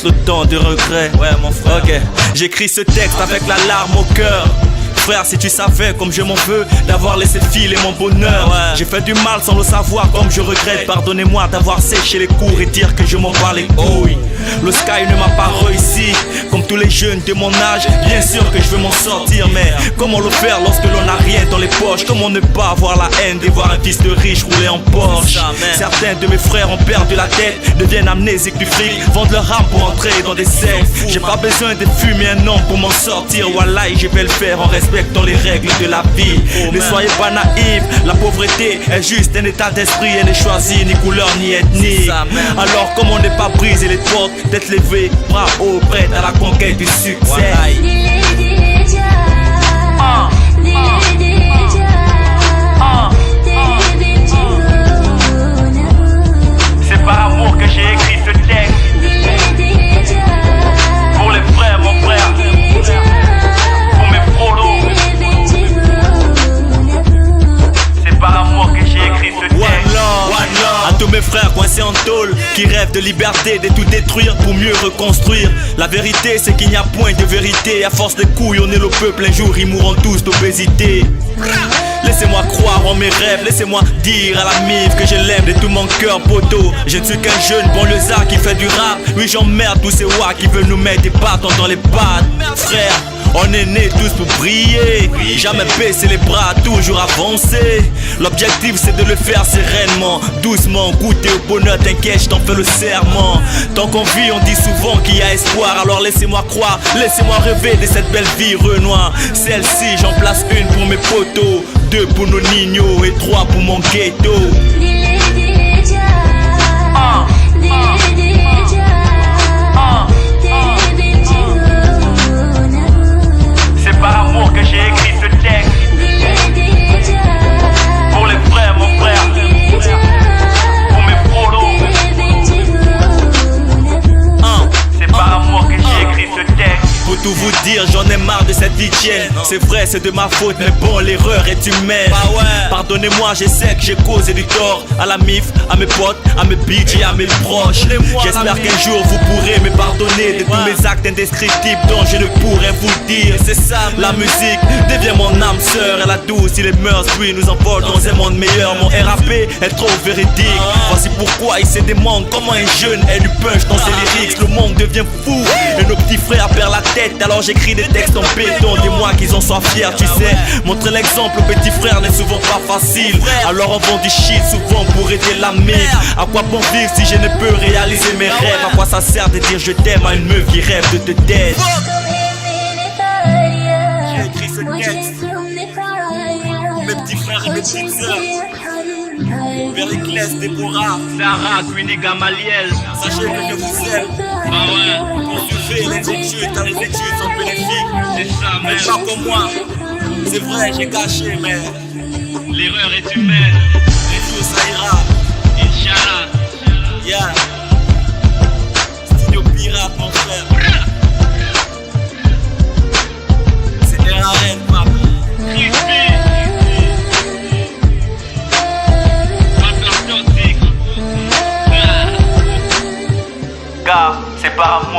laisse le temps du regret. Ouais mon frère. Ok, j'écris ce texte avec la larme au cœur. Frère, si tu savais comme je m'en veux d'avoir laissé filer mon bonheur. J'ai fait du mal sans le savoir comme je regrette. Pardonnez-moi d'avoir séché les cours et dire que je m'en bats les couilles. Le sky ne m'a pas réussi comme tous les jeunes de mon âge. Bien sûr que je veux m'en sortir, mais comment le faire lorsque l'on n'a rien dans les poches? Comment ne pas avoir la haine de voir un fils de riche rouler en Porsche? Certains de mes frères ont perdu la tête, deviennent amnésiques du fric, vendent leur âme pour entrer dans des sectes. J'ai pas besoin de fumer un homme pour m'en sortir. Wallahi, je vais le faire en respectant les règles de la vie. Ne soyez pas naïfs, la pauvreté est juste un état d'esprit. Elle n'est choisie ni couleur ni ethnie. Alors comment ne pas briser les portes, d'être levé, bras haut, prêt à la conquête du succès. C'est par amour que j'ai écrit ce texte. Pour les frères, mon frère. Pour mes prolos. C'est par amour que j'ai écrit ce texte. À tous mes frères coincés en tôle, qui rêvent de liberté, de tout détruire pour mieux reconstruire. La vérité c'est qu'il n'y a point de vérité. À force de couillonner le peuple, un jour ils mourront tous d'obésité. Laissez-moi croire en mes rêves, laissez-moi dire à la mif que je l'aime de tout mon cœur poteau. Je ne suis qu'un jeune banlieusard qui fait du rap. Oui j'emmerde tous ces ouaks qui veulent nous mettre des bâtons dans les pattes. Frère, on est nés tous pour briller, jamais baisser les bras, toujours avancer. L'objectif c'est de le faire sereinement, doucement, goûter au bonheur, t'inquiète, je t'en fais le serment. Tant qu'on vit, on dit souvent qu'il y a espoir. Alors laissez-moi croire, laissez-moi rêver de cette belle vie Renoir. Celle-ci, j'en place une pour mes potos, 2 pour nos niños et 3 pour mon ghetto. C'est par amour que j'ai écrit ce texte. Pour les frères, mon frère. Pour mes prolos. C'est par amour que j'ai écrit ce texte. Pour tout vous dire, j'en ai marre de cette vie tienne. C'est vrai, c'est de ma faute, mais bon, l'erreur est humaine. Pardonnez-moi, je sais que j'ai causé du tort à la mif, à mes potes, à mes bitches et à mes proches. J'espère qu'un jour vous pourrez me pardonner de tous mes actes indescriptibles dont je ne pourrais vous dire. C'est ça, la musique devient mon âme sœur. Elle adoucit les mœurs, puis nous envole dans un monde meilleur. Mon RAP est trop véridique. Voici pourquoi il se demande comment un jeune est du punch dans ses lyrics. Le monde devient fou et nos petits frères perdent la tête. Alors j'écris des textes en béton. Dis-moi qu'ils en soient fiers, tu sais. Montrer l'exemple aux petits frères n'est souvent pas facile. Alors on vend du shit souvent pour aider la mif. À quoi bon vivre si je ne peux réaliser mes rêves? À quoi ça sert de dire je t'aime à une meuf qui rêve de te dead? J'ai écrit ce texte pour mes petits frères et mes petites sœurs. Périclès, Déborah, Sarah, Queenie, Gamaliel. Sachez que je vous aime. Poursuivez les études, car les études sont bénéfiques. C'est ça, même. Pas comme moi. C'est vrai, j'ai gâché, mais l'erreur est humaine. Les jours ça ira. Inch'Allah. Yeah. Studio Pirate, mon frère. C'était la reine, ma Crispy. Car c'est par amour.